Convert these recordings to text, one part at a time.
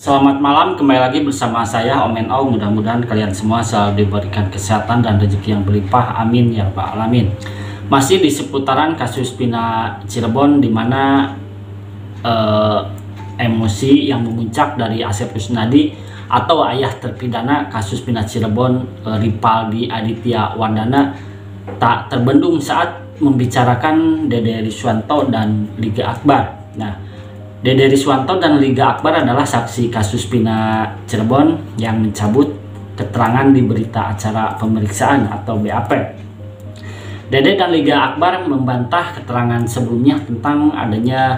Selamat malam, kembali lagi bersama saya Om NO. Mudah-mudahan kalian semua selalu diberikan kesehatan dan rezeki yang berlimpah, amin ya rabbal alamin. Masih di seputaran kasus Pina Cirebon, di mana emosi yang memuncak dari Asep Kusnadi atau ayah terpidana kasus Pina Cirebon, Ripaldi Aditya Wardana, tak terbendung saat membicarakan Dede Riswanto dan Liga Akbar. Nah, Dede Riswanto dan Liga Akbar adalah saksi kasus Pina Cirebon yang mencabut keterangan di berita acara pemeriksaan atau BAP. Dede dan Liga Akbar membantah keterangan sebelumnya tentang adanya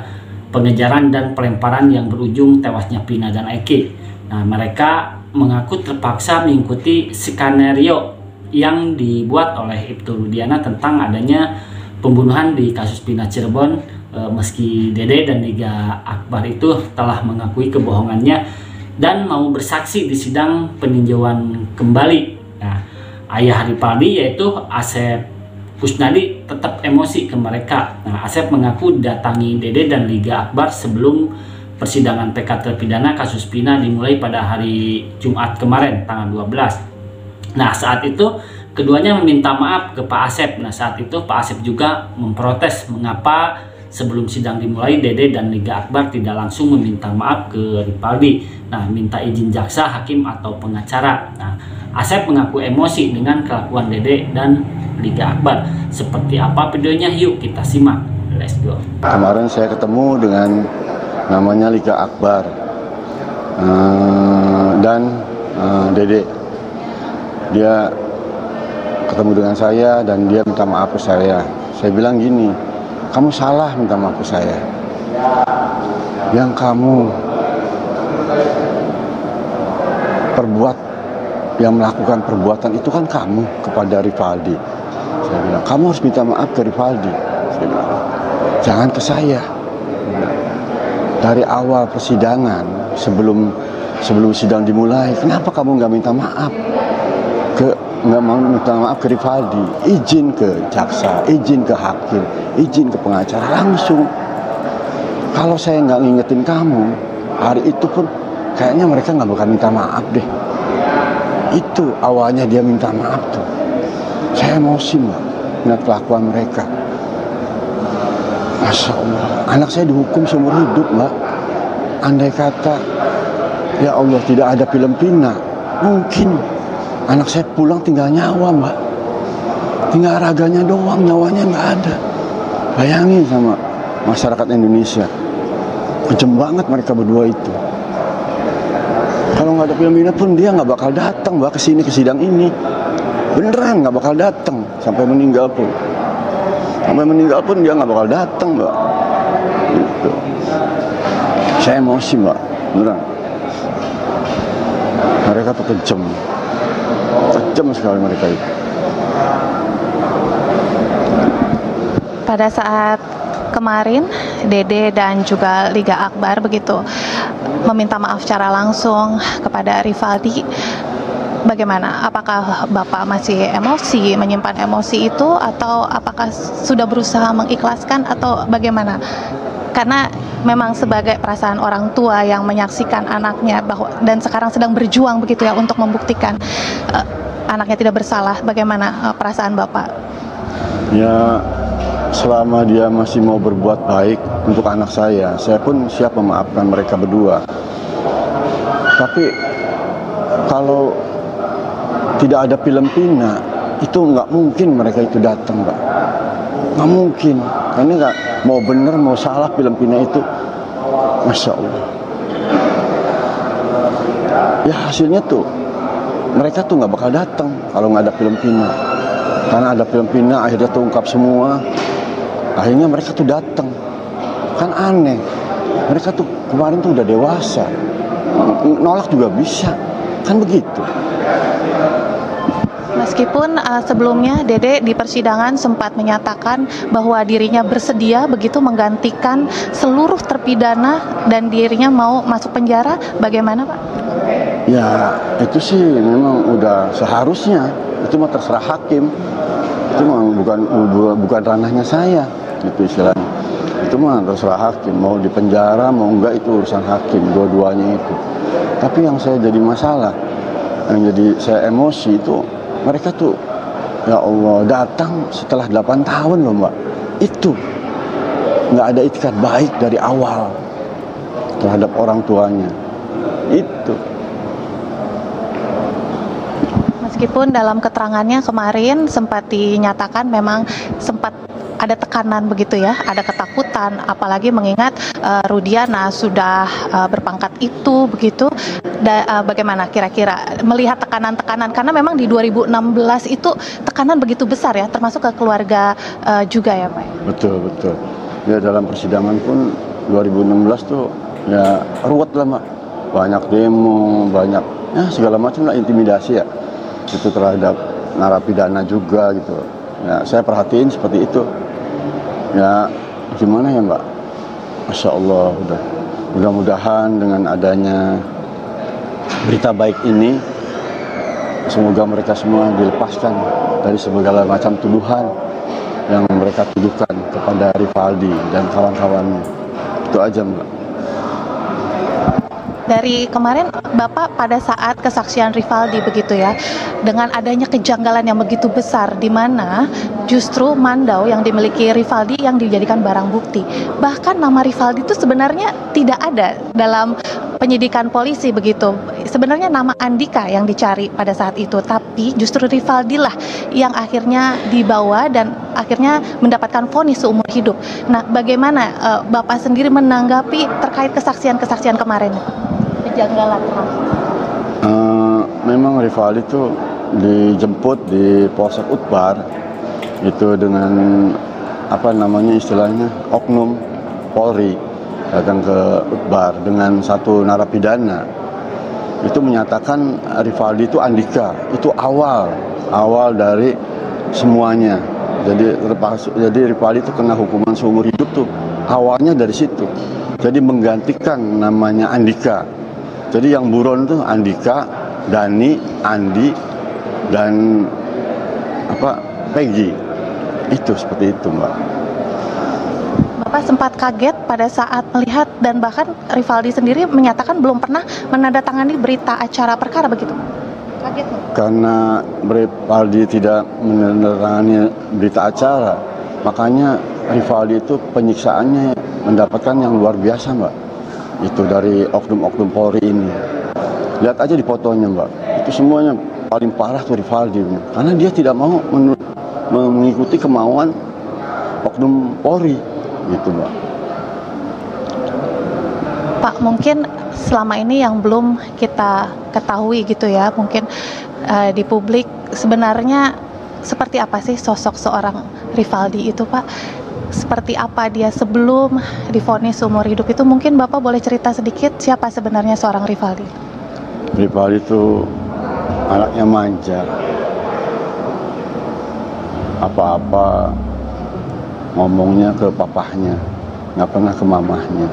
pengejaran dan pelemparan yang berujung tewasnya Pina dan Eki. Nah, mereka mengaku terpaksa mengikuti skenario yang dibuat oleh Ibtu Rudiana tentang adanya pembunuhan di kasus Pina Cirebon. Meski Dede dan Liga Akbar itu telah mengakui kebohongannya dan mau bersaksi di sidang peninjauan kembali. Nah, ayah Ripaldi yaitu Asep Kusnadi tetap emosi ke mereka. Nah, Asep mengaku datangi Dede dan Liga Akbar sebelum persidangan PK terpidana kasus Pina dimulai pada hari Jumat kemarin tanggal 12. Nah, saat itu keduanya meminta maaf ke Pak Asep. Nah, saat itu Pak Asep juga memprotes mengapa sebelum sidang dimulai Dede dan Liga Akbar tidak langsung meminta maaf ke Ripaldi. Nah, minta izin jaksa, hakim atau pengacara. Nah, Asep mengaku emosi dengan kelakuan Dede dan Liga Akbar. Seperti apa videonya? Yuk kita simak. Let's go. Kemarin saya ketemu dengan namanya Liga Akbar dan Dede. Dia ketemu dengan saya dan dia minta maaf ke saya. Saya bilang gini, kamu salah minta maaf ke saya. Yang kamu perbuat, yang melakukan perbuatan itu kan kamu kepada Ripaldi. Saya bilang, kamu harus minta maaf ke Ripaldi. Saya bilang, jangan ke saya. Dari awal persidangan, sebelum sidang dimulai, kenapa kamu nggak minta maaf nggak mau minta maaf ke Ripaldi, izin ke jaksa, izin ke hakim, izin ke pengacara langsung. Kalau saya nggak ngingetin kamu, hari itu pun kayaknya mereka nggak bakal minta maaf deh. Itu awalnya dia minta maaf tuh. Saya emosi mbak, dengan kelakuan mereka. Masya Allah, anak saya dihukum seumur hidup mbak. Andai kata, ya Allah tidak ada film Pina, mungkin anak saya pulang tinggal nyawa mbak, tinggal raganya doang, nyawanya nggak ada. Bayangin sama masyarakat Indonesia, kejam banget mereka berdua itu. Kalau nggak ada film ini pun dia nggak bakal datang mbak ke sini, ke sidang ini. Beneran nggak bakal datang sampai meninggal pun. Sampai meninggal pun dia nggak bakal datang mbak. Gitu. Saya emosi mbak, beneran. Mereka tuh kejam. Kejam sekali mereka itu. Pada saat kemarin Dede dan juga Liga Akbar begitu meminta maaf secara langsung kepada Ripaldi, bagaimana? Apakah Bapak masih emosi, menyimpan emosi itu, atau apakah sudah berusaha mengikhlaskan atau bagaimana? Karena memang sebagai perasaan orang tua yang menyaksikan anaknya bahwa dan sekarang sedang berjuang begitu ya untuk membuktikan anaknya tidak bersalah, bagaimana perasaan Bapak? Ya, selama dia masih mau berbuat baik untuk anak saya pun siap memaafkan mereka berdua. Tapi kalau tidak ada film Pina, itu nggak mungkin mereka itu datang, Mbak. Nggak mungkin. Karena nggak mau bener mau salah film Pina itu, Masya Allah. Ya hasilnya tuh mereka tuh nggak bakal datang kalau nggak ada film Pina. Karena ada film Pina akhirnya terungkap semua. Akhirnya mereka tuh datang. Kan aneh. Mereka tuh kemarin tuh udah dewasa. Nolak juga bisa. Kan begitu. Meskipun sebelumnya Dede di persidangan sempat menyatakan bahwa dirinya bersedia begitu menggantikan seluruh terpidana dan dirinya mau masuk penjara, bagaimana Pak? Ya itu sih memang udah seharusnya, itu mah terserah hakim, itu memang bukan ranahnya saya, gitu istilahnya. Itu mah terserah hakim, mau dipenjara mau enggak itu urusan hakim, dua-duanya itu. Tapi yang saya jadi masalah, yang jadi saya emosi itu mereka tuh, ya Allah, datang setelah 8 tahun loh Mbak. Itu nggak ada itikat baik dari awal terhadap orang tuanya. Itu. Meskipun dalam keterangannya kemarin sempat dinyatakan memang sempat ada tekanan begitu ya, ada ketakutan, apalagi mengingat Rudiana sudah berpangkat itu begitu. Bagaimana kira-kira melihat tekanan-tekanan, karena memang di 2016 itu tekanan begitu besar ya, termasuk ke keluarga juga ya Pak? Betul, betul. Ya dalam persidangan pun 2016 tuh ya ruwet lah Mbak. Banyak demo, banyak ya segala macam lah, intimidasi ya. Itu terhadap narapidana juga gitu. Ya saya perhatiin seperti itu. Ya gimana ya Mbak? Masya Allah, mudah-mudahan dengan adanya berita baik ini, semoga mereka semua dilepaskan dari segala macam tuduhan yang mereka tuduhkan kepada Rivaldi dan kawan-kawannya. Itu aja Mbak. Dari kemarin Bapak pada saat kesaksian Rivaldi begitu ya, dengan adanya kejanggalan yang begitu besar di mana justru mandau yang dimiliki Rivaldi yang dijadikan barang bukti. Bahkan nama Rivaldi itu sebenarnya tidak ada dalam penyidikan polisi begitu. Sebenarnya nama Andika yang dicari pada saat itu, tapi justru Rivaldi lah yang akhirnya dibawa dan akhirnya mendapatkan vonis seumur hidup. Nah, bagaimana Bapak sendiri menanggapi terkait kesaksian-kesaksian kemarin? Kejanggalan memang Rivaldi itu dijemput di Polsek Utbar itu dengan apa namanya istilahnya oknum Polri, datang ke Utbar dengan satu narapidana. Itu menyatakan Rivaldi itu Andika, itu awal dari semuanya. Jadi Rivaldi itu kena hukuman seumur hidup tuh awalnya dari situ. Jadi menggantikan namanya Andika. Jadi yang buron tuh Andika, Dani, Andi, dan Peggy. Itu seperti itu Mbak. Bapak sempat kaget pada saat melihat, dan bahkan Rivaldi sendiri menyatakan belum pernah menandatangani berita acara perkara begitu. Kaget nih? Karena Rivaldi tidak menandatangani berita acara, makanya Rivaldi itu penyiksaannya mendapatkan yang luar biasa Mbak. Itu dari oknum-oknum Polri ini. Lihat aja di fotonya Mbak, itu semuanya paling parah tuh Rivaldi, karena dia tidak mau mengikuti kemauan oknum Polri gitu Mbak. Pak, mungkin selama ini yang belum kita ketahui gitu ya, mungkin di publik sebenarnya seperti apa sih sosok seorang Rivaldi itu Pak? Seperti apa dia sebelum divonis seumur hidup itu? Mungkin Bapak boleh cerita sedikit siapa sebenarnya seorang Rivaldi? Rivaldi itu anaknya manja. Apa-apa ngomongnya ke papahnya, nggak pernah ke mamahnya.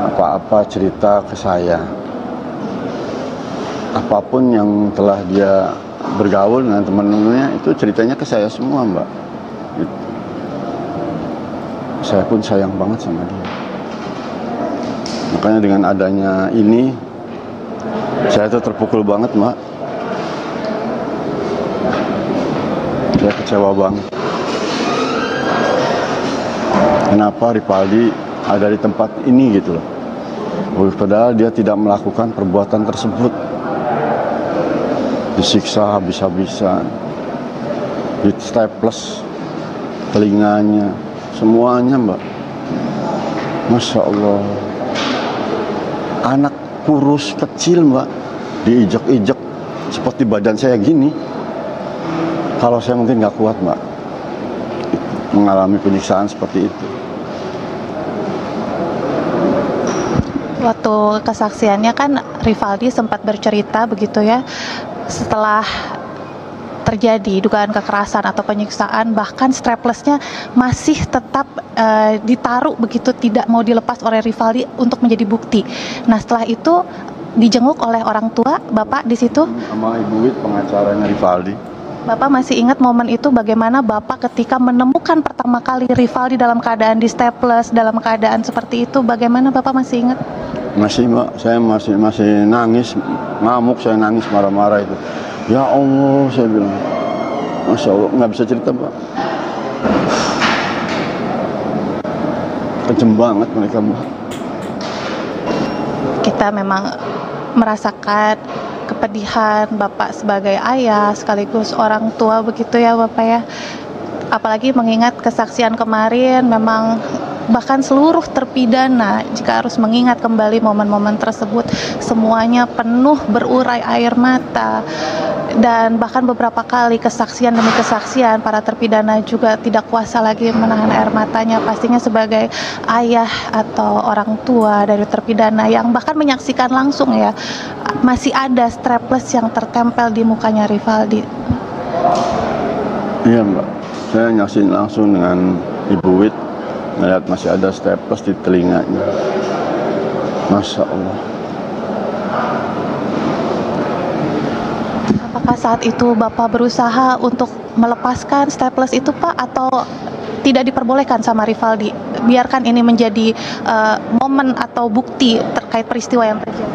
Apa-apa cerita ke saya. Apapun yang telah dia bergaul dengan teman-temannya itu ceritanya ke saya semua Mbak. Gitu. Saya pun sayang banget sama dia. Makanya dengan adanya ini, saya tuh terpukul banget Mbak. Saya kecewa banget. Kenapa Rivaldi ada di tempat ini gitu loh. Padahal dia tidak melakukan perbuatan tersebut. Disiksa habis-habisan. Di staples telinganya, semuanya Mbak. Masya Allah. Anak kurus kecil Mbak, diijek-ijek seperti badan saya gini. Kalau saya mungkin nggak kuat Mbak mengalami penyiksaan seperti itu. Waktu kesaksiannya kan Rivaldi sempat bercerita begitu ya, setelah terjadi dugaan kekerasan atau penyiksaan, bahkan straplessnya masih tetap ditaruh begitu, tidak mau dilepas oleh Rivaldi untuk menjadi bukti. Nah setelah itu dijenguk oleh orang tua Bapak di situ? Sama Ibu Wit, pengacaranya Rivaldi. Bapak masih ingat momen itu bagaimana Bapak ketika menemukan pertama kali Rivaldi dalam keadaan di staples, dalam keadaan seperti itu, bagaimana Bapak masih ingat? Masih Mbak, saya masih nangis, ngamuk, saya nangis marah-marah itu. Ya Allah, saya bilang, Masya Allah, nggak bisa cerita Mbak. Kejem banget mereka Mbak. Kita memang merasakan kepedihan Bapak sebagai ayah sekaligus orang tua begitu ya Bapak ya. Apalagi mengingat kesaksian kemarin, memang bahkan seluruh terpidana jika harus mengingat kembali momen-momen tersebut semuanya penuh berurai air mata. Dan bahkan beberapa kali kesaksian demi kesaksian para terpidana juga tidak kuasa lagi menahan air matanya, pastinya sebagai ayah atau orang tua dari terpidana yang bahkan menyaksikan langsung ya masih ada strapless yang tertempel di mukanya Rivaldi. Iya Mbak, saya nyaksiin langsung dengan Ibu Wit, melihat masih ada strapless di telinganya. Masya Allah. Apakah saat itu Bapak berusaha untuk melepaskan staples itu Pak, atau tidak diperbolehkan sama Rivaldi? Biarkan ini menjadi momen atau bukti terkait peristiwa yang terjadi.